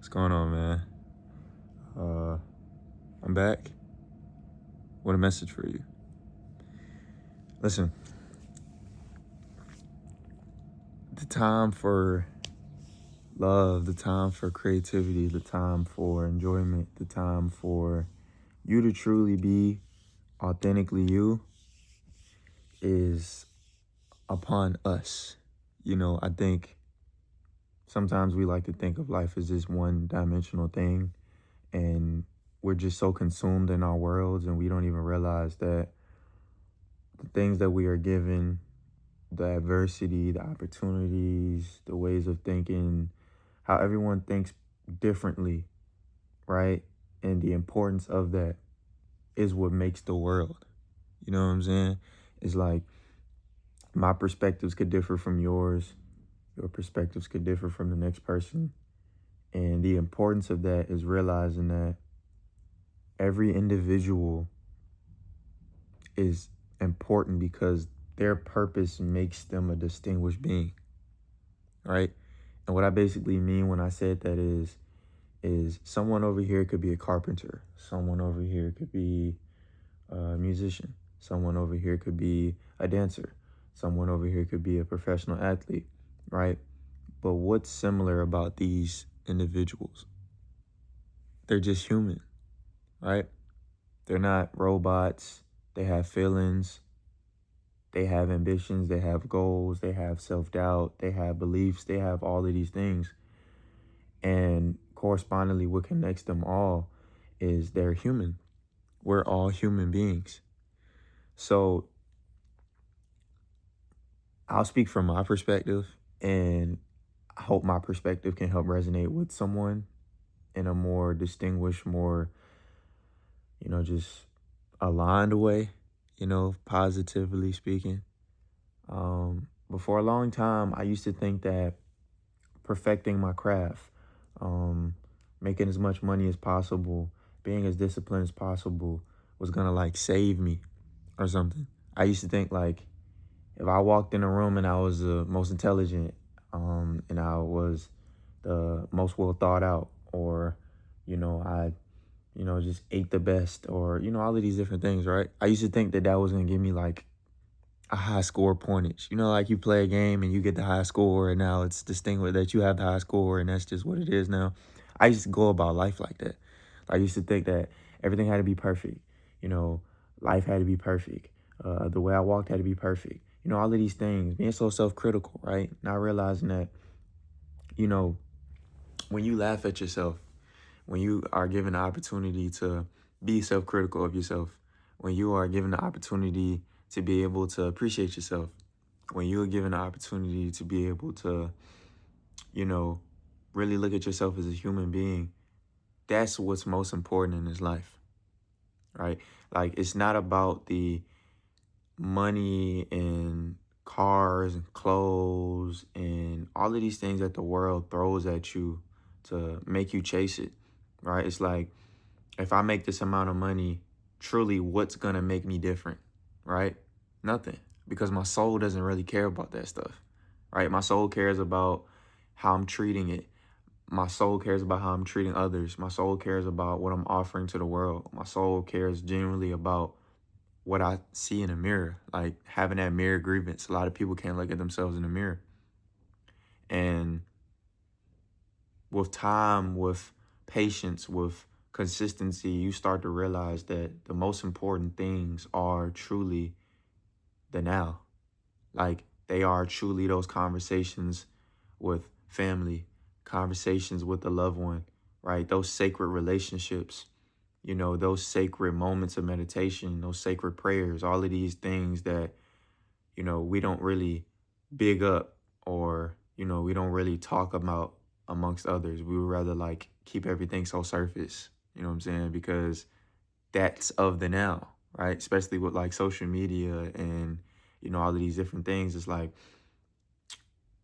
What's going on, man? I'm back with a message for you. Listen, the time for love, the time for creativity, the time for enjoyment, the time for you to truly be authentically you is upon us. I think sometimes we like to think of life as this one dimensional thing, and we're just so consumed in our worlds, and we don't even realize that the things that we are given, the adversity, the opportunities, the ways of thinking, how everyone thinks differently, right? And the importance of that is what makes the world. You know what I'm saying? It's like my perspectives could differ from yours, your perspectives could differ from the next person. And the importance of that is realizing that every individual is important because their purpose makes them a distinguished being, right? And what I basically mean when I said that is someone over here could be a carpenter, someone over here could be a musician, someone over here could be a dancer, someone over here could be a professional athlete, right? But what's similar about these individuals? They're just human, right? They're not robots. They have feelings. They have ambitions. They have goals. They have self-doubt. They have beliefs. They have all of these things. And correspondingly, what connects them all is they're human. We're all human beings. So I'll speak from my perspective, and I hope my perspective can help resonate with someone in a more distinguished, more, just aligned way, positively speaking. But for a long time, I used to think that perfecting my craft, um, making as much money as possible, being as disciplined as possible was gonna like save me or something. I used to think like if I walked in a room and I was the most intelligent, and I was the most well thought out, or, I, just ate the best, or, all of these different things, right? I used to think that that was gonna give me like a high score pointage. Like you play a game and you get the high score, and now it's distinguished that you have the high score, and that's just what it is now. I used to go about life like that. I used to think that everything had to be perfect. You know, life had to be perfect. The way I walked had to be perfect. All of these things, being so self-critical, right? Not realizing that, you know, when you laugh at yourself, when you are given the opportunity to be self-critical of yourself, when you are given the opportunity to be able to appreciate yourself, when you are given the opportunity to be able to, you know, really look at yourself as a human being, that's what's most important in this life, right? Like, it's not about the money and cars and clothes and all of these things that the world throws at you to make you chase it, right? It's like, if I make this amount of money, truly what's gonna make me different, right? Nothing, because my soul doesn't really care about that stuff, right? My soul cares about how I'm treating it. My soul cares about how I'm treating others. My soul cares about what I'm offering to the world. My soul cares genuinely about what I see in a mirror, like having that mirror grievance. A lot of people can't look at themselves in the mirror. And with time, with patience, with consistency, you start to realize that the most important things are truly the now. Like, they are truly those conversations with family, conversations with a loved one, right? Those sacred relationships, those sacred moments of meditation, those sacred prayers, all of these things that, we don't really big up, or, we don't really talk about amongst others. We would rather like keep everything so surface, you know what I'm saying? Because that's of the now, right? Especially with like social media and, all of these different things. It's like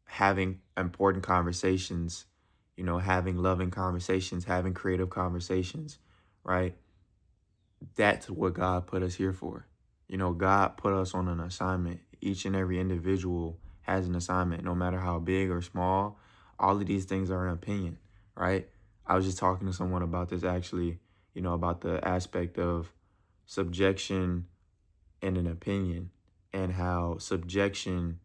having important conversations, having loving conversations, having creative conversations, right? That's what God put us here for. God put us on an assignment. Each and every individual has an assignment, no matter how big or small. All of these things are an opinion, right? I was just talking to someone about this actually, about the aspect of subjection and an opinion, and how subjection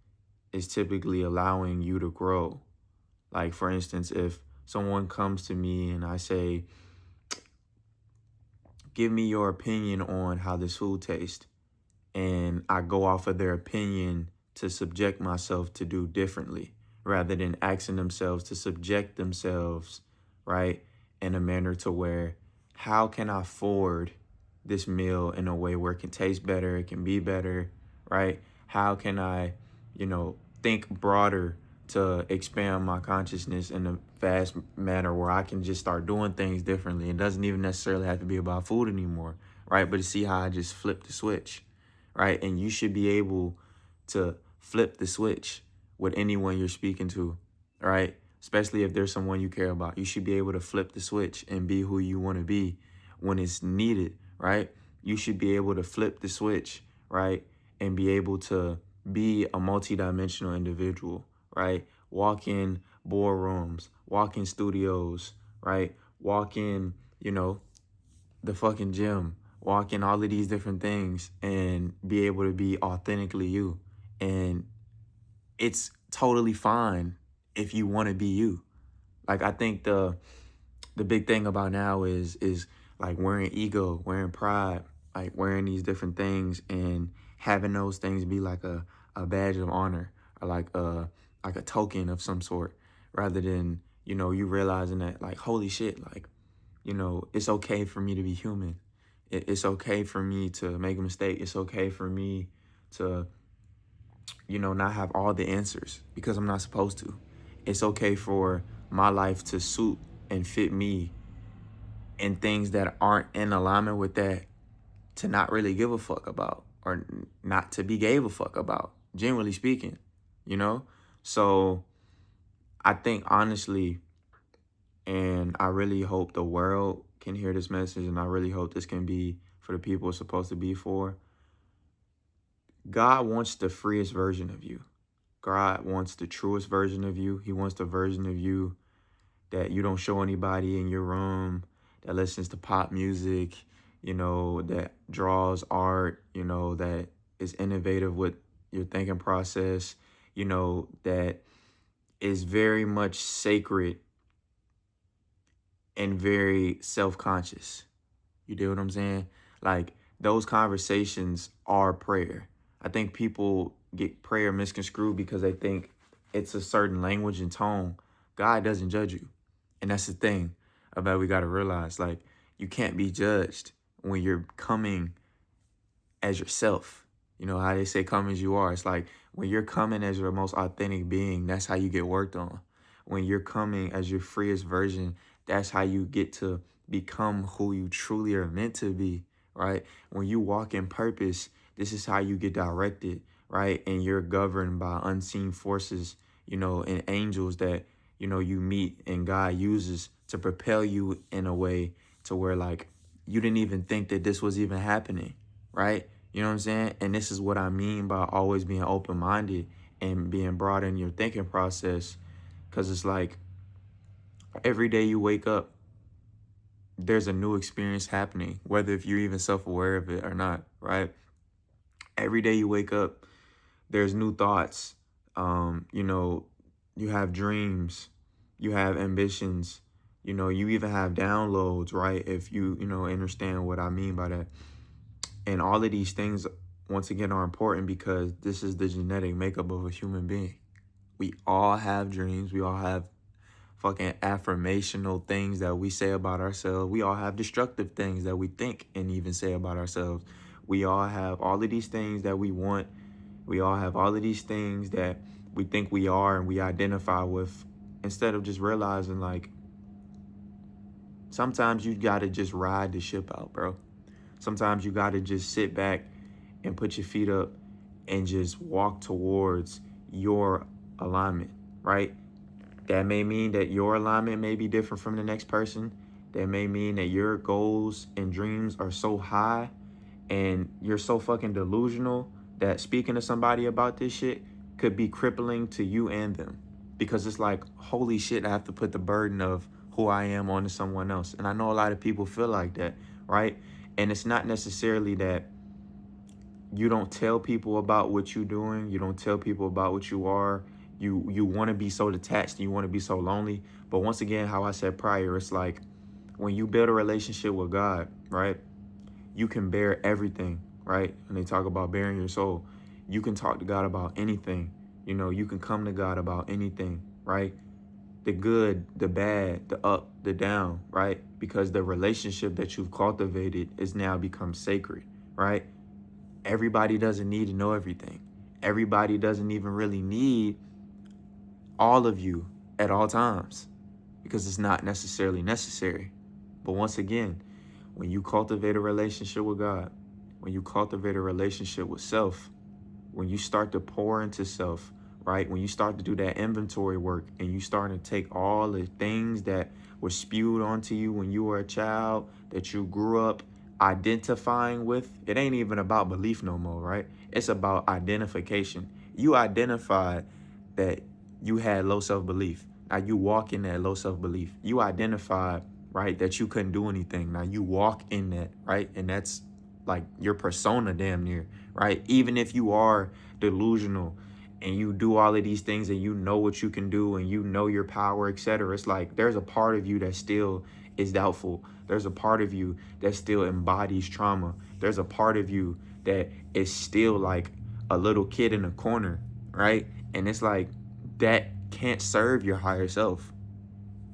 is typically allowing you to grow. Like, for instance, if someone comes to me and I say, give me your opinion on how this food tastes, and I go off of their opinion to subject myself to do differently, rather than asking themselves to subject themselves, right, in a manner to where, how can I forward this meal in a way where it can taste better, it can be better, right? How can I, think broader to expand my consciousness in a fast manner where I can just start doing things differently? It doesn't even necessarily have to be about food anymore, right? But to see how I just flip the switch, right? And you should be able to flip the switch with anyone you're speaking to, right? Especially if there's someone you care about. You should be able to flip the switch and be who you want to be when it's needed, right? You should be able to flip the switch, right? And be able to be a multidimensional individual, right? Walk in boardrooms, walk in studios, right? Walk in, the fucking gym, walk in all of these different things and be able to be authentically you. And it's totally fine if you want to be you. Like, I think the big thing about now is like wearing ego, wearing pride, like wearing these different things and having those things be like a badge of honor, or like a token of some sort, rather than, you realizing that, like, holy shit, like, it's okay for me to be human. It's okay for me to make a mistake. It's okay for me to, not have all the answers because I'm not supposed to. It's okay for my life to suit and fit me, and things that aren't in alignment with that to not really give a fuck about, or not to be gave a fuck about, generally speaking, you know? So I think honestly, and I really hope the world can hear this message, and I really hope this can be for the people it's supposed to be for. God wants the freest version of you. God wants the truest version of you. He wants the version of you that you don't show anybody in your room, that listens to pop music, that draws art, that is innovative with your thinking process, that is very much sacred and very self-conscious. You do what I'm saying? Like, those conversations are prayer. I think people get prayer misconstrued because they think it's a certain language and tone. God doesn't judge you. And that's the thing about, we got to realize, like, you can't be judged when you're coming as yourself. You know how they say come as you are. It's like when you're coming as your most authentic being, that's how you get worked on. When you're coming as your freest version, that's how you get to become who you truly are meant to be, right? When you walk in purpose, this is how you get directed, right? And you're governed by unseen forces, and angels that, you meet and God uses to propel you in a way to where, like, you didn't even think that this was even happening, right? You know what I'm saying? And this is what I mean by always being open-minded and being broad in your thinking process. Because it's like every day you wake up, there's a new experience happening, whether if you're even self-aware of it or not, right? Every day you wake up, there's new thoughts. You have dreams, you have ambitions, you even have downloads, right? If you understand what I mean by that. And all of these things, once again, are important because this is the genetic makeup of a human being. We all have dreams. We all have fucking affirmational things that we say about ourselves. We all have destructive things that we think and even say about ourselves. We all have all of these things that we want. We all have all of these things that we think we are and we identify with, instead of just realizing, like, sometimes you gotta just ride the ship out, bro. Sometimes you gotta just sit back and put your feet up and just walk towards your alignment, right? That may mean that your alignment may be different from the next person. That may mean that your goals and dreams are so high and you're so fucking delusional that speaking to somebody about this shit could be crippling to you and them. Because it's like, holy shit, I have to put the burden of who I am onto someone else. And I know a lot of people feel like that, right? And it's not necessarily that you don't tell people about what you're doing. You don't tell people about what you are. You want to be so detached. You want to be so lonely. But once again, how I said prior, it's like when you build a relationship with God, right? You can bear everything, right? And they talk about bearing your soul. You can talk to God about anything. You know, you can come to God about anything, right? The good, the bad, the up, the down, right? Because the relationship that you've cultivated is now become sacred, right? Everybody doesn't need to know everything. Everybody doesn't even really need all of you at all times because it's not necessarily necessary. But once again, when you cultivate a relationship with God, when you cultivate a relationship with self, when you start to pour into self, right? When you start to do that inventory work and you start to take all the things that were spewed onto you when you were a child, that you grew up identifying with, it ain't even about belief no more, right? It's about identification. You identified that you had low self-belief. Now you walk in that low self-belief. You identified, right, that you couldn't do anything. Now you walk in that, right? And that's like your persona damn near, right? Even if you are delusional and you do all of these things and you know what you can do and you know your power, etc. It's like there's a part of you that still is doubtful. There's a part of you that still embodies trauma. There's a part of you that is still like a little kid in a corner, right? And it's like that can't serve your higher self.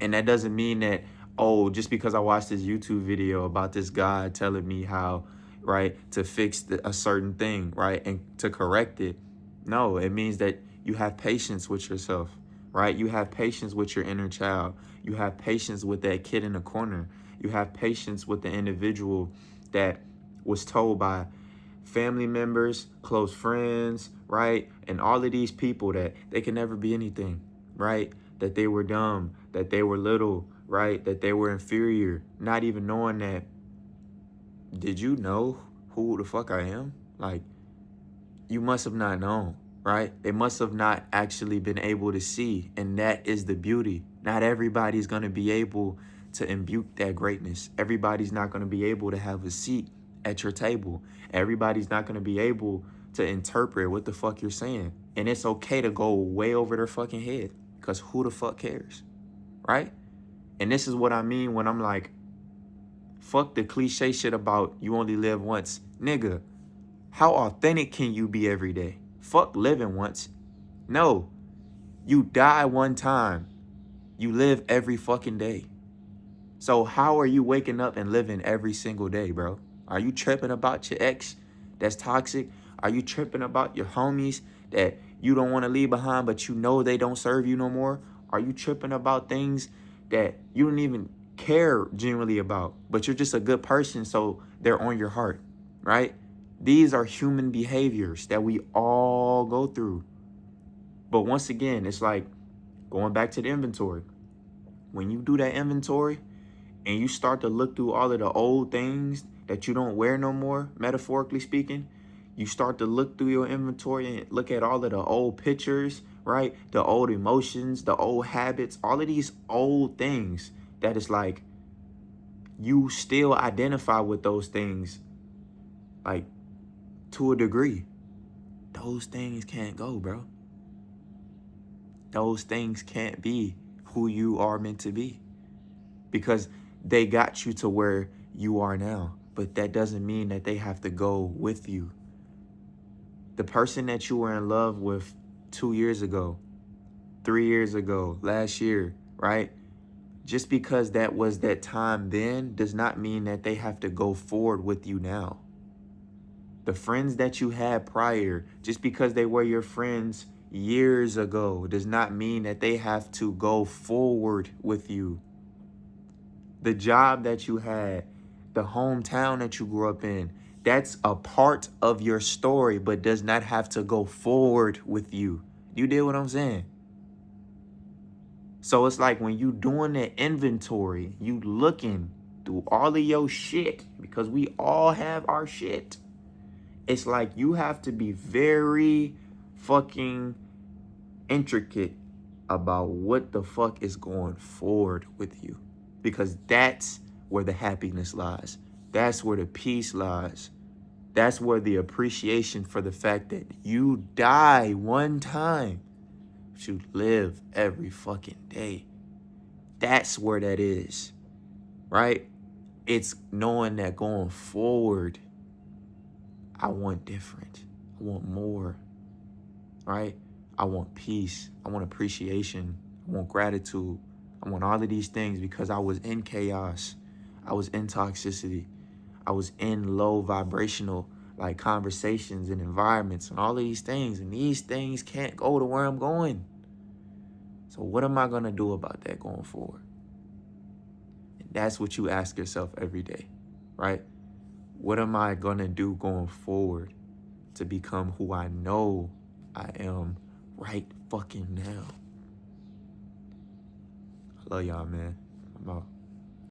And that doesn't mean that, oh, just because I watched this YouTube video about this guy telling me how, right, to fix a certain thing, right, and to correct it. No, it means that you have patience with yourself, right? You have patience with your inner child. You have patience with that kid in the corner. You have patience with the individual that was told by family members, close friends, right? And all of these people that they can never be anything, right? That they were dumb, that they were little, right? That they were inferior, not even knowing that, did you know who the fuck I am? Like, you must have not known, right? They must have not actually been able to see. And that is the beauty. Not everybody's going to be able to imbue that greatness. Everybody's not going to be able to have a seat at your table. Everybody's not going to be able to interpret what the fuck you're saying. And it's okay to go way over their fucking head because who the fuck cares, right? And this is what I mean when I'm like, fuck the cliche shit about you only live once. Nigga, how authentic can you be every day? Fuck living once. No, you die one time. You live every fucking day. So how are you waking up and living every single day, bro? Are you tripping about your ex that's toxic? Are you tripping about your homies that you don't want to leave behind, but you know they don't serve you no more? Are you tripping about things that you don't even care genuinely about, but you're just a good person, so they're on your heart, right? These are human behaviors that we all go through. But once again, it's like going back to the inventory. When you do that inventory and you start to look through all of the old things that you don't wear no more, metaphorically speaking, you start to look through your inventory and look at all of the old pictures, right? The old emotions, the old habits, all of these old things that is like you still identify with those things, like to a degree. Those things can't go, bro. Those things can't be who you are meant to be because they got you to where you are now. But that doesn't mean that they have to go with you. The person that you were in love with 2 years ago, 3 years ago, last year, right? Just because that was that time then does not mean that they have to go forward with you now. The friends that you had prior, just because they were your friends years ago, does not mean that they have to go forward with you. The job that you had, the hometown that you grew up in, that's a part of your story, but does not have to go forward with you. You did what I'm saying? So it's like when you doing that inventory, you looking through all of your shit, because we all have our shit. It's like you have to be very fucking intricate about what the fuck is going forward with you. because that's where the happiness lies. That's where the peace lies. That's where the appreciation for the fact that you die one time, but you live every fucking day. That's where that is, right? It's knowing that going forward, I want different. I want more, right? I want peace. I want appreciation. I want gratitude. I want all of these things because I was in chaos. I was in toxicity. I was in low vibrational like conversations and environments and all of these things. And these things can't go to where I'm going. So what am I going to do about that going forward? And that's what you ask yourself every day, right? What am I going to do going forward to become who I know I am right fucking now? I love y'all, man. I'm out.